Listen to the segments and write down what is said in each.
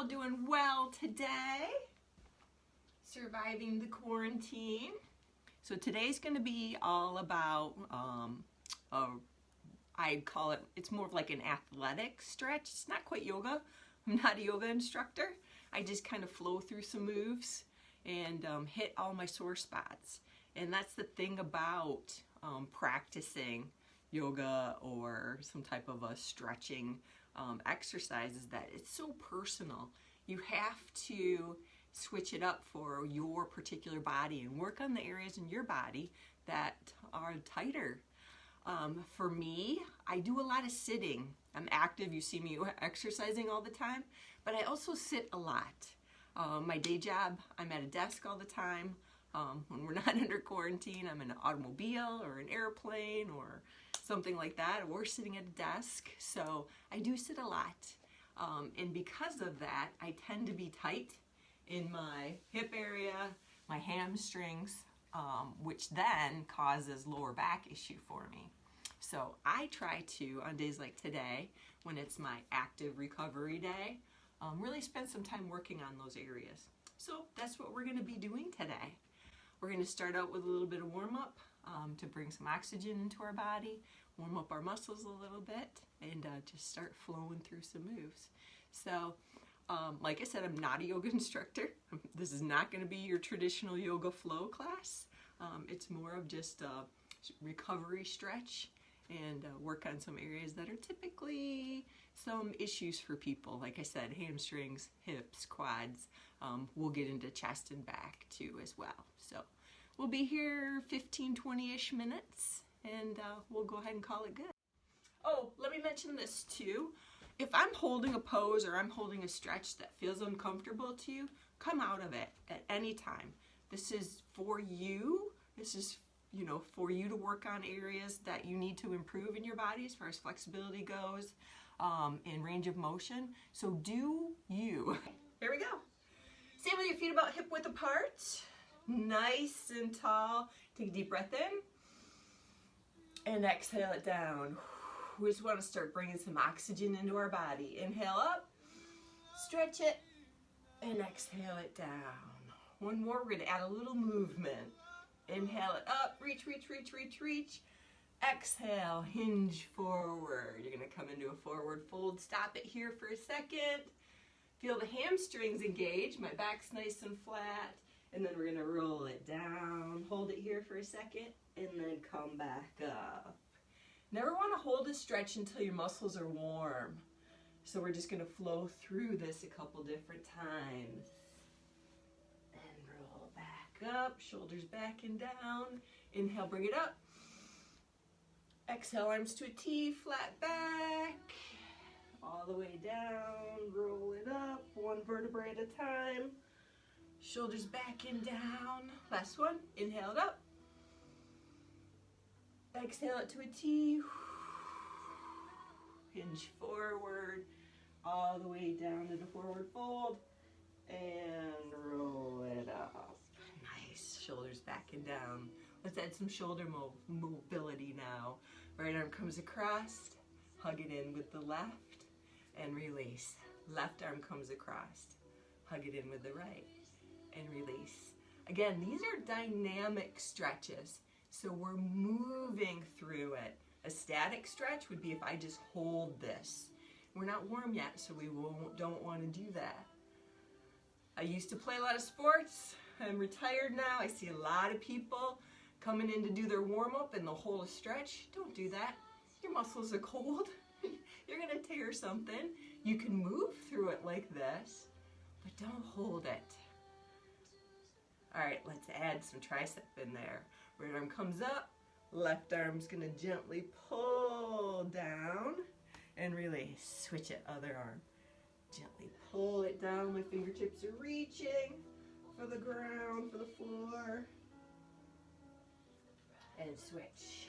all doing well today? Surviving the quarantine. So today's going to be all about, I'd call it, it's more of like an athletic stretch. It's not quite yoga. I'm not a yoga instructor. I just kind of flow through some moves and hit all my sore spots. And that's the thing about practicing yoga or some type of a stretching exercise is that it's so personal. You have to switch it up for your particular body and work on the areas in your body that are tighter. For me, I do a lot of sitting. I'm active, you see me exercising all the time, but I also sit a lot. My day job, I'm at a desk all the time. When we're not under quarantine, I'm in an automobile or an airplane or something like that, or sitting at a desk. So I do sit a lot. And because of that, I tend to be tight in my hip area, my hamstrings, which then causes lower back issue for me. So I try to, on days like today, when it's my active recovery day, really spend some time working on those areas. So that's what we're going to be doing today. We're going to start out with a little bit of warm-up to bring some oxygen into our body, warm up our muscles a little bit, and just start flowing through some moves. So, like I said, I'm not a yoga instructor. This is not going to be your traditional yoga flow class. It's more of just a recovery stretch and work on some areas that are typically some issues for people. Like I said, hamstrings, hips, quads. We'll get into chest and back too as well. So we'll be here 15, 20-ish minutes and we'll go ahead and call it good. Oh, let me mention this too. If I'm holding a pose or I'm holding a stretch that feels uncomfortable to you, come out of it at any time. This is for you. This is, for you to work on areas that you need to improve in your body as far as flexibility goes, and range of motion. So do you. Here we go. Stand with your feet about hip width apart. Nice and tall. Take a deep breath in. And exhale it down. We just want to start bringing some oxygen into our body. Inhale up. Stretch it. And exhale it down. One more. We're going to add a little movement. Inhale it up. Reach, reach, reach, reach, reach. Exhale. Hinge forward. You're going to come into a forward fold. Stop it here for a second. Feel the hamstrings engage. My back's nice and flat. And then we're going to roll it down. Hold it here for a second. And then come back up. Never want to hold a stretch until your muscles are warm. So we're just going to flow through this a couple different times. And roll back up. Shoulders back and down. Inhale, bring it up. Exhale, arms to a T, flat back. All the way down, roll it up, one vertebrae at a time. Shoulders back and down. Last one, inhale it up. Exhale it to a T. Hinge forward, all the way down to the forward fold. And roll it up. Nice, shoulders back and down. Let's add some shoulder mobility now. Right arm comes across, hug it in with the left. And release. Left arm comes across. Hug it in with the right. And release. Again, these are dynamic stretches. So we're moving through it. A static stretch would be if I just hold this. We're not warm yet, so we don't want to do that. I used to play a lot of sports. I'm retired now. I see a lot of people coming in to do their warm-up and they'll hold a stretch. Don't do that. Your muscles are cold. You're going to tear something. You can move through it like this, but don't hold it. All right, let's add some tricep in there. Right arm comes up, left arm's going to gently pull down and release. Switch it, other arm. Gently pull it down. My fingertips are reaching for the ground, for the floor. And switch.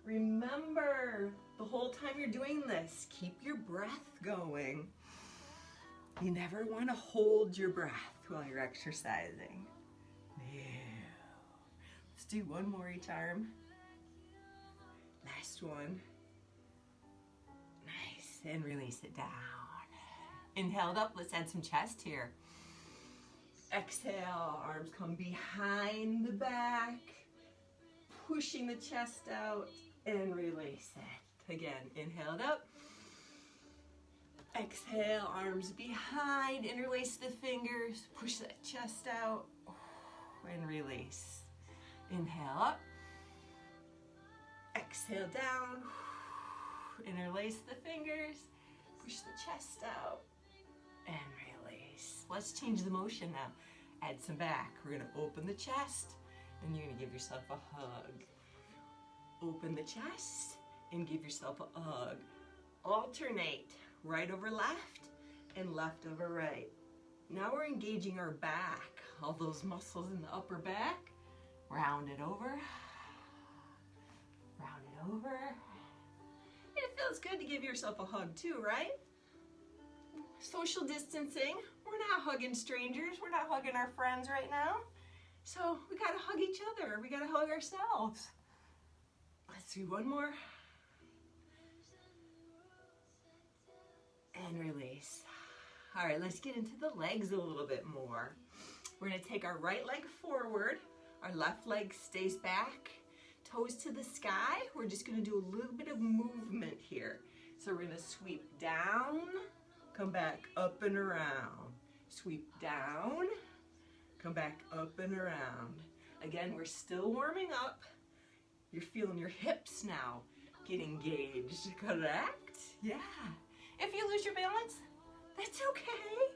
Remember, the whole time you're doing this, keep your breath going. You never want to hold your breath while you're exercising. No. Let's do one more each arm. Last one. Nice. And release it down. Inhaled up, let's add some chest here. Exhale, arms come behind the back, pushing the chest out, and release it. Again, inhaled up. Exhale, arms behind, interlace the fingers, push that chest out, and release. Inhale up. Exhale down, interlace the fingers, push the chest out, and release. Let's change the motion now. Add some back. We're gonna open the chest, and you're gonna give yourself a hug. Open the chest, and give yourself a hug. Alternate, right over left, and left over right. Now we're engaging our back, all those muscles in the upper back. Round it over. Round it over. And it feels good to give yourself a hug too, right? Social distancing. We're not hugging strangers. We're not hugging our friends right now. So we gotta hug each other. We gotta hug ourselves. Let's do one more. And release. All right, let's get into the legs a little bit more. We're gonna take our right leg forward. Our left leg stays back. Toes to the sky. We're just gonna do a little bit of movement here. So we're gonna sweep down, come back up and around. Sweep down, come back up and around. Again, we're still warming up. You're feeling your hips now get engaged, correct? Yeah. If you lose your balance, that's okay.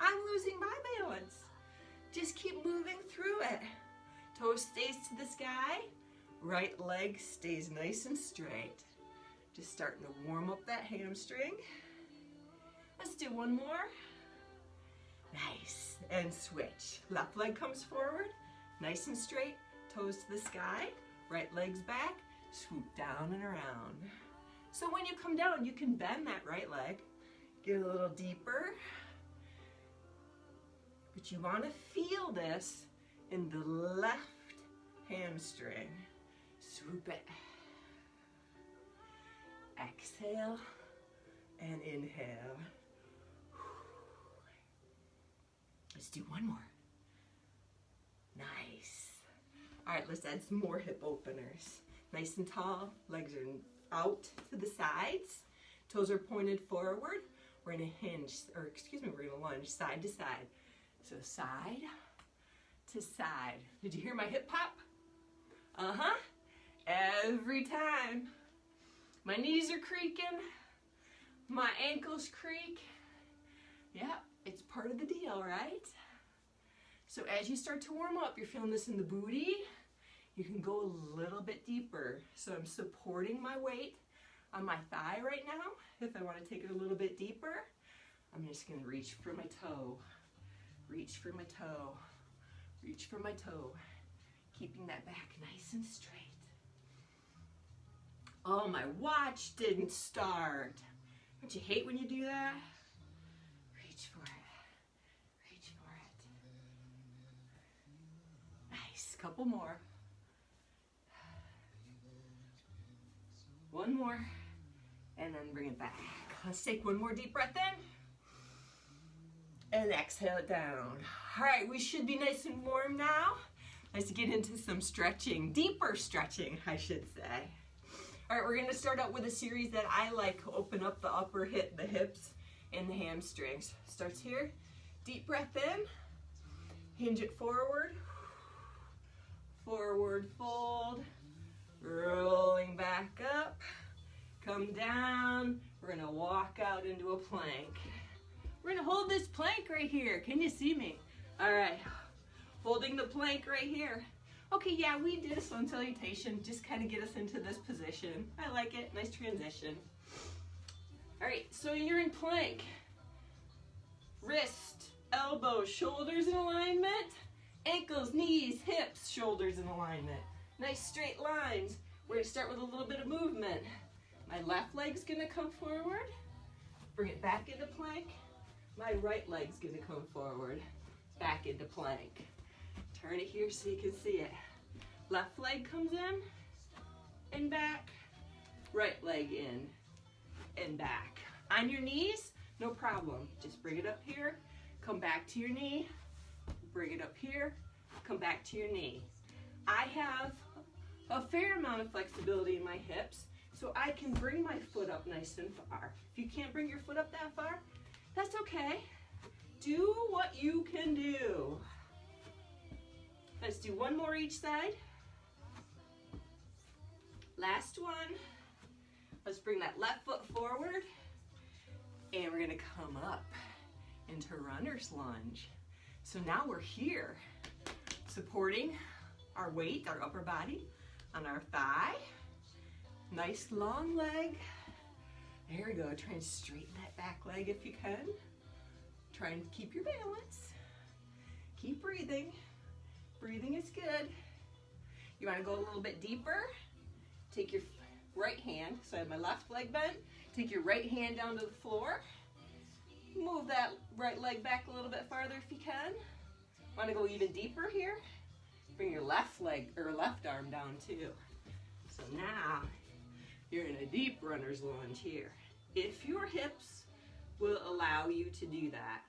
I'm losing my balance. Just keep moving through it. Toe stays to the sky. Right leg stays nice and straight. Just starting to warm up that hamstring. Let's do one more. Nice. And switch. Left leg comes forward. Nice and straight. Toes to the sky. Right leg's back. Swoop down and around. So when you come down, you can bend that right leg. Get a little deeper. But you want to feel this in the left hamstring. Swoop it. Exhale and inhale. Let's do one more. Nice. All right, let's add some more hip openers. Nice and tall, legs are out to the sides. Toes are pointed forward. We're gonna we're gonna lunge side to side. So side to side. Did you hear my hip pop? Uh-huh. Every time. My knees are creaking. My ankles creak. Yeah, it's part of the deal, right? So as you start to warm up, you're feeling this in the booty. You can go a little bit deeper. So I'm supporting my weight on my thigh right now. If I want to take it a little bit deeper, I'm just going to reach for my toe. Reach for my toe. Reach for my toe. Keeping that back nice and straight. Oh, my watch didn't start. Don't you hate when you do that? Reach for it. Reach for it. Nice. Couple more. One more. And then bring it back. Let's take one more deep breath in. And exhale it down. All right, we should be nice and warm now. Let's get into some stretching, deeper stretching, I should say. All right, we're gonna start out with a series that I like. Open up the upper hip, the hips, and the hamstrings. Starts here, deep breath in, hinge it forward, forward fold, rolling back up, come down. We're gonna walk out into a plank. We're gonna hold this plank right here. Can you see me? All right, holding the plank right here. Okay, yeah, we did a sun salutation, just kind of get us into this position. I like it, nice transition. All right, so you're in plank. Wrist, elbows, shoulders in alignment. Ankles, knees, hips, shoulders in alignment. Nice straight lines. We're gonna start with a little bit of movement. My left leg's gonna come forward. Bring it back into plank. My right leg's gonna come forward. Back into plank. Turn it here so you can see it. Left leg comes in and back. Right leg in and back. On your knees, no problem. Just bring it up here, come back to your knee, bring it up here, come back to your knee. I have a fair amount of flexibility in my hips, so I can bring my foot up nice and far. If you can't bring your foot up that far, that's okay. Do what you can do. Let's do one more each side. Last one. Let's bring that left foot forward, and we're gonna come up into runner's lunge. So now we're here, supporting our weight, our upper body, on our thigh. Nice long leg. There we go. Try and straighten that back leg if you can. Try and keep your balance. Keep breathing. Breathing is good. You want to go a little bit deeper? Take your right hand, so I have my left leg bent. Take your right hand down to the floor. Move that right leg back a little bit farther if you can. Want to go even deeper here? Bring your left leg or left arm down too. So now you're in a deep runner's lunge here. If your hips will allow you to do that.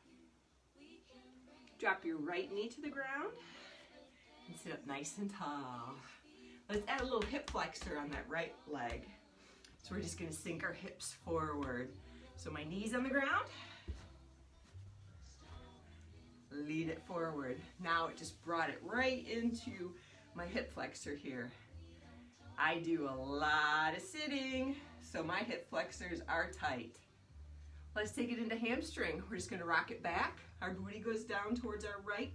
Drop your right knee to the ground and sit up nice and tall. Let's add a little hip flexor on that right leg. So we're just gonna sink our hips forward. So my knee's on the ground. Lead it forward. Now it just brought it right into my hip flexor here. I do a lot of sitting, so my hip flexors are tight. Let's take it into hamstring. We're just gonna rock it back. Our booty goes down towards our right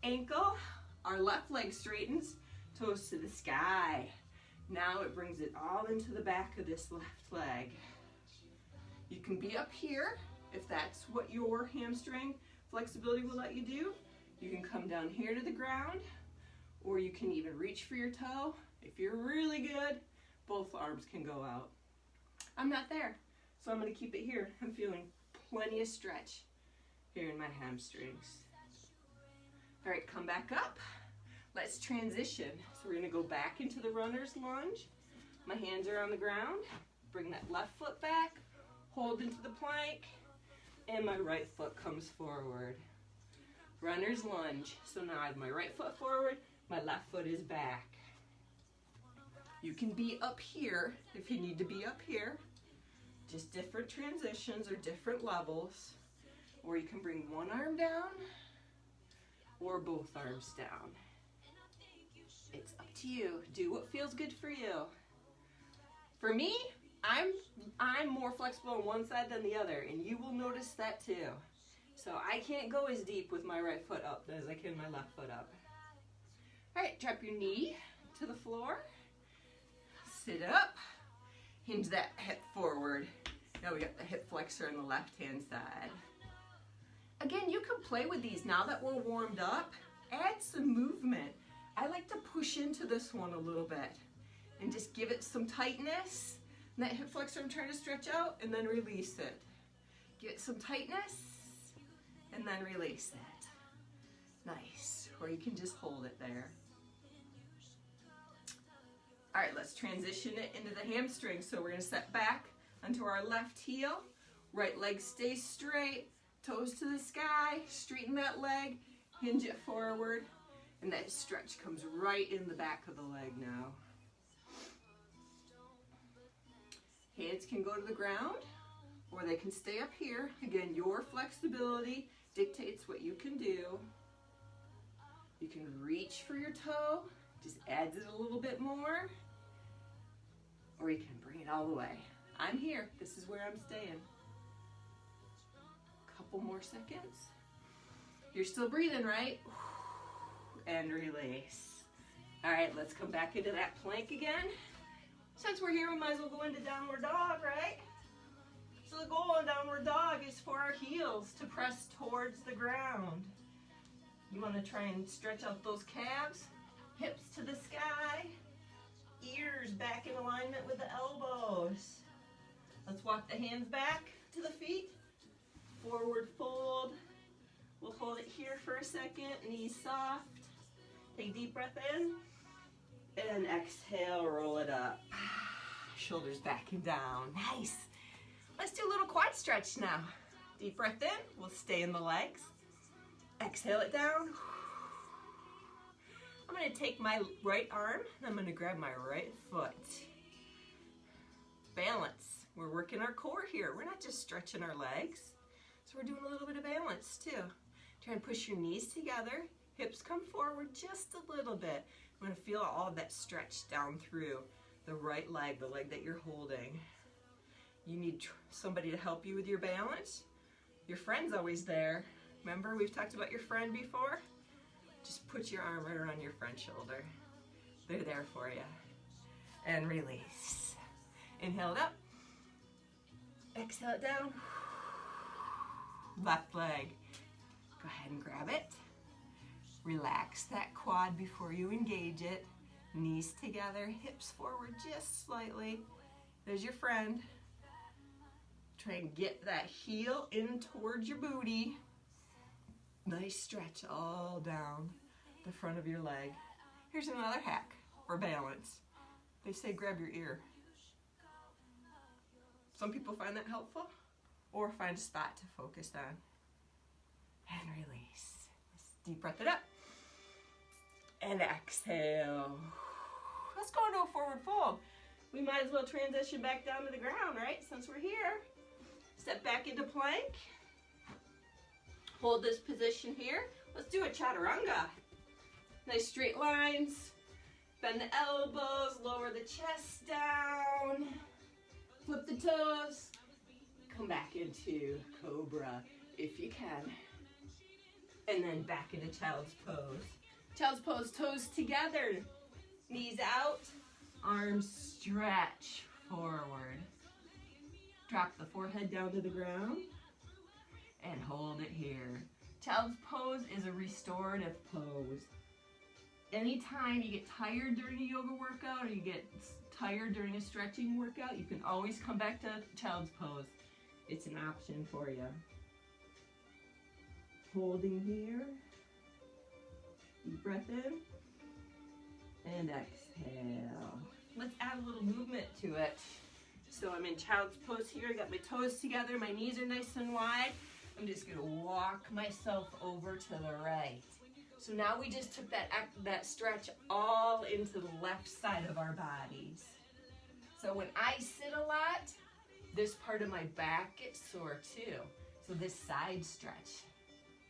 ankle. Our left leg straightens, toes to the sky. Now it brings it all into the back of this left leg. You can be up here if that's what your hamstring flexibility will let you do. You can come down here to the ground, or you can even reach for your toe. If you're really good, both arms can go out. I'm not there, so I'm gonna keep it here. I'm feeling plenty of stretch here in my hamstrings. All right, come back up. Let's transition. So we're gonna go back into the runner's lunge. My hands are on the ground. Bring that left foot back, hold into the plank, and my right foot comes forward. Runner's lunge. So now I have my right foot forward, my left foot is back. You can be up here if you need to be up here. Just different transitions or different levels. Or you can bring one arm down or both arms down. It's up to you. Do what feels good for you. For me, I'm more flexible on one side than the other, and you will notice that too. So I can't go as deep with my right foot up as I can my left foot up. All right, drop your knee to the floor. Sit up. Hinge that hip forward. Now we got the hip flexor on the left-hand side. Again, you can play with these now that we're warmed up. Add some movement. I like to push into this one a little bit and just give it some tightness. And that hip flexor I'm trying to stretch out and then release it. Give it some tightness and then release it. Nice. Or you can just hold it there. All right, let's transition it into the hamstring. So we're gonna set back onto our left heel. Right leg stays straight, toes to the sky, straighten that leg, hinge it forward, and that stretch comes right in the back of the leg now. Hands can go to the ground, or they can stay up here. Again, your flexibility dictates what you can do. You can reach for your toe, just adds it a little bit more, or you can bring it all the way. I'm here, this is where I'm staying. Couple more seconds. You're still breathing, right? And release. All right, let's come back into that plank again. Since we're here, we might as well go into downward dog, right? So the goal in downward dog is for our heels to press towards the ground. You want to try and stretch out those calves, hips to the sky, ears back in alignment with the elbows. Let's walk the hands back to the feet. Forward fold. We'll hold it here for a second, knees soft. Take a deep breath in. And exhale, roll it up. Shoulders back and down. Nice. Let's do a little quad stretch now. Deep breath in, we'll stay in the legs. Exhale it down. I'm gonna take my right arm and I'm gonna grab my right foot. Balance. We're working our core here. We're not just stretching our legs. So we're doing a little bit of balance too. Try and push your knees together. Hips come forward just a little bit. I'm gonna feel all of that stretch down through the right leg, the leg that you're holding. You need somebody to help you with your balance. Your friend's always there. Remember, we've talked about your friend before? Just put your arm right around your friend's shoulder. They're there for you. And release. Inhale it up. Exhale it down. Left leg. Go ahead and grab it. Relax that quad before you engage it. Knees together, hips forward just slightly. There's your friend. Try and get that heel in towards your booty. Nice stretch all down the front of your leg. Here's another hack for balance. They say grab your ear. Some people find that helpful, or find a spot to focus on. And release. Deep breath it up. And exhale. Let's go into a forward fold. We might as well transition back down to the ground, right? Since we're here. Step back into plank. Hold this position here. Let's do a chaturanga. Nice straight lines. Bend the elbows, lower the chest down. Flip the toes. Come back into cobra if you can. And then back into child's pose. Child's pose, toes together. Knees out. Arms stretch forward. Drop the forehead down to the ground. And hold it here. Child's pose is a restorative pose. Anytime you get tired during a yoga workout or you get tired during a stretching workout, you can always come back to child's pose. It's an option for you. Holding here. Deep breath in. And exhale. Let's add a little movement to it. So I'm in child's pose here. I got my toes together. My knees are nice and wide. I'm just going to walk myself over to the right. So now we just took that stretch all into the left side of our bodies. So when I sit a lot, this part of my back gets sore too. So this side stretch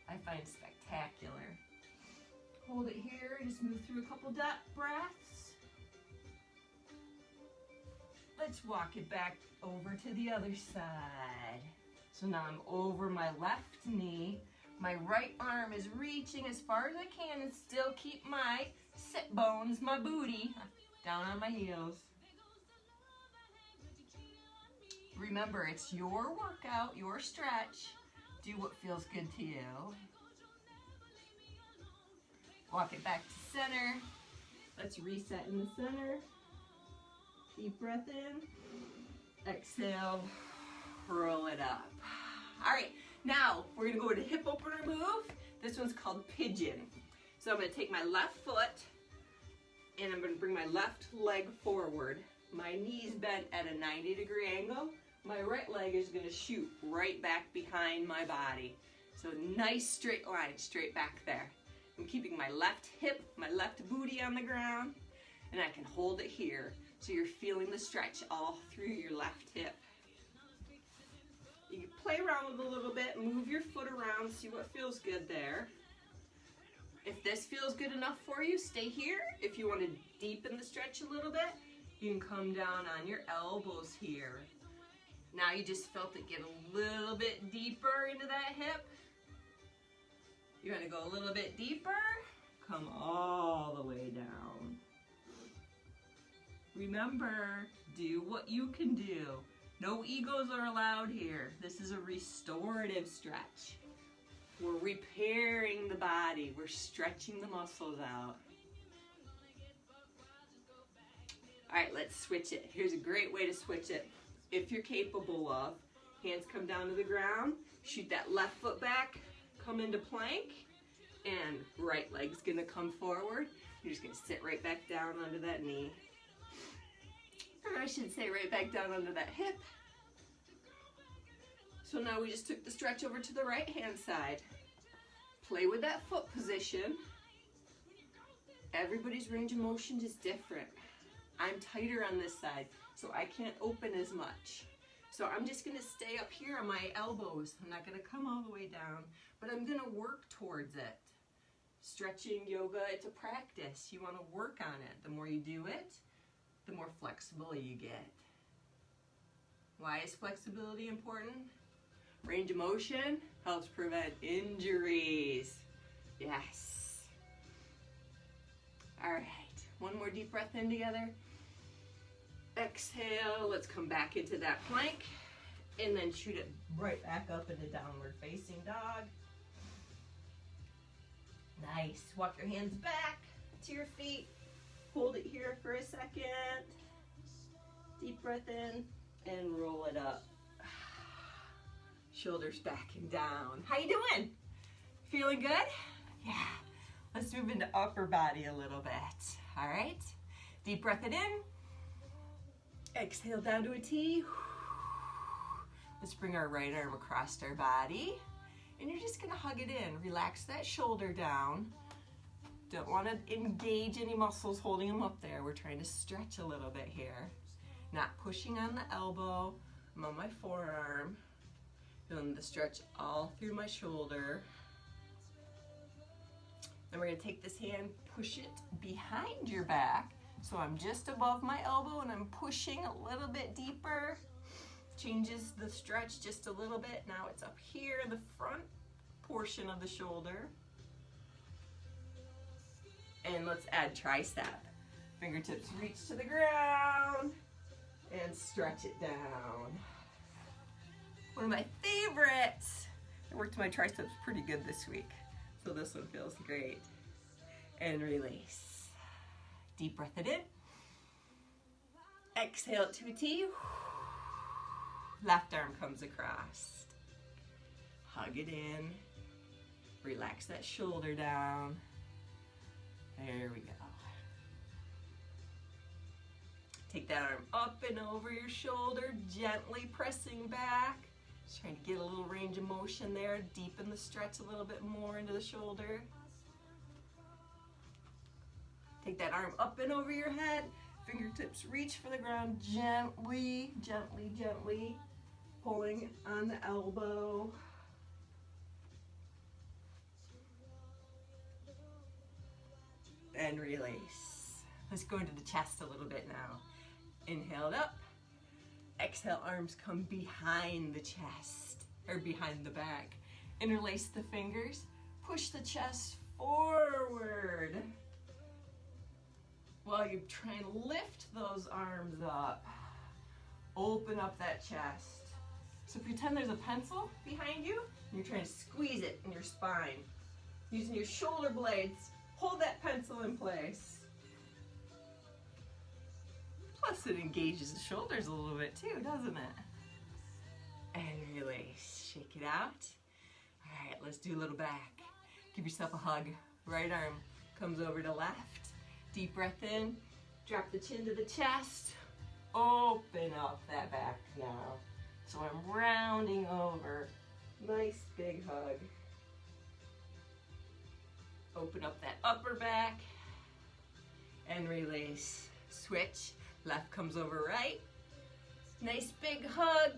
I find spectacular. Hold it here, just move through a couple breaths. Let's walk it back over to the other side. So now I'm over my left knee. My right arm is reaching as far as I can and still keep my sit bones, my booty, down on my heels. Remember, it's your workout, your stretch. Do what feels good to you. Walk it back to center. Let's reset in the center. Deep breath in. Exhale. Roll it up. All right, now we're gonna go into hip opener move. This one's called pigeon. So I'm gonna take my left foot and I'm gonna bring my left leg forward. My knees bent at a 90-degree angle. My right leg is gonna shoot right back behind my body. So nice straight line, straight back there. I'm keeping my left hip, my left booty on the ground, and I can hold it here. So you're feeling the stretch all through your left hip. You can play around with it a little bit, move your foot around, see what feels good there. If this feels good enough for you, stay here. If you want to deepen the stretch a little bit, you can come down on your elbows here. Now you just felt it get a little bit deeper into that hip. You're going to go a little bit deeper, come all the way down. Remember, do what you can do. No egos are allowed here. This is a restorative stretch. We're repairing the body. We're stretching the muscles out. All right, let's switch it. Here's a great way to switch it. If you're capable of, hands come down to the ground, shoot that left foot back, come into plank, and right leg's gonna come forward. You're just gonna sit right back down under that knee. Or I should say right back down under that hip. So now we just took the stretch over to the right hand side. Play with that foot position. Everybody's range of motion is different. I'm tighter on this side, so I can't open as much. So I'm just gonna stay up here on my elbows. I'm not gonna come all the way down, but I'm gonna work towards it. Stretching yoga, it's a practice. You wanna work on it. The more you do it, the more flexible you get. Why is flexibility important? Range of motion helps prevent injuries. Yes. All right, one more deep breath in together. Exhale, let's come back into that plank and then shoot it right back up into downward facing dog. Nice, walk your hands back to your feet. Hold it here for a second. Deep breath in and roll it up. Shoulders back and down. How you doing? Feeling good? Yeah. Let's move into upper body a little bit. All right. Deep breath it in. Exhale down to a T. Let's bring our right arm across our body. And you're just gonna hug it in. Relax that shoulder down. Don't want to engage any muscles holding them up there. We're trying to stretch a little bit here. Not pushing on the elbow. I'm on my forearm. Feeling the stretch all through my shoulder. Then we're going to take this hand, push it behind your back. So I'm just above my elbow and I'm pushing a little bit deeper. Changes the stretch just a little bit. Now it's up here in the front portion of the shoulder. And let's add tricep. Fingertips reach to the ground and stretch it down. One of my favorites. I worked my triceps pretty good this week, so this one feels great. And release. Deep breath it in. Exhale to a T. Left arm comes across. Hug it in. Relax that shoulder down. There we go. Take that arm up and over your shoulder, gently pressing back. Just trying to get a little range of motion there, deepen the stretch a little bit more into the shoulder. Take that arm up and over your head, fingertips reach for the ground, gently, gently, gently, pulling on the elbow. And release. Let's go into the chest a little bit now. Inhale it up. Exhale, arms come behind the chest, or behind the back. Interlace the fingers, push the chest forward. While you try and lift those arms up, open up that chest. So pretend there's a pencil behind you, and you're trying to squeeze it in your spine. Using your shoulder blades, hold that pencil in place. Plus it engages the shoulders a little bit too, doesn't it? And release, shake it out. All right, let's do a little back. Give yourself a hug. Right arm comes over to left. Deep breath in, drop the chin to the chest. Open up that back now. So I'm rounding over. Nice big hug. Open up that upper back and release. Switch. Left comes over right. Nice big hug.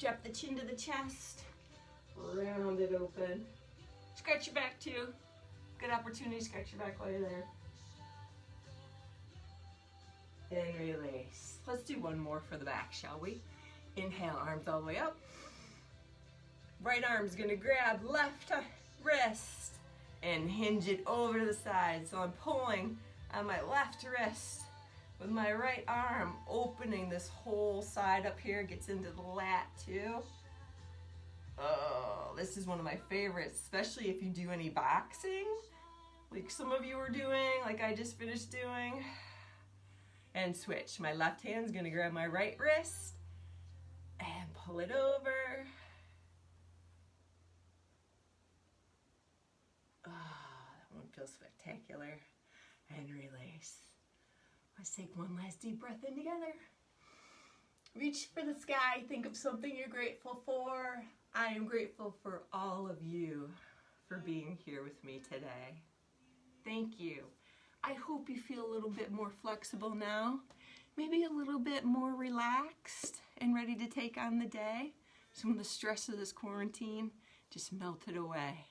Drop the chin to the chest. Round it open. Scratch your back too. Good opportunity to scratch your back while you're there. And release. Let's do one more for the back, shall we? Inhale, arms all the way up. Right arm's gonna grab left wrist and hinge it over to the side. So I'm pulling on my left wrist with my right arm, opening this whole side up here, gets into the lat too. Oh, this is one of my favorites, especially if you do any boxing, like some of you are doing, like I just finished doing. And switch. My left hand's gonna grab my right wrist and pull it over. Oh, that one feels spectacular. And release. Let's take one last deep breath in together. Reach for the sky. Think of something you're grateful for. I am grateful for all of you for being here with me today. Thank you. I hope you feel a little bit more flexible now, maybe a little bit more relaxed and ready to take on the day. Some of the stress of this quarantine just melted away.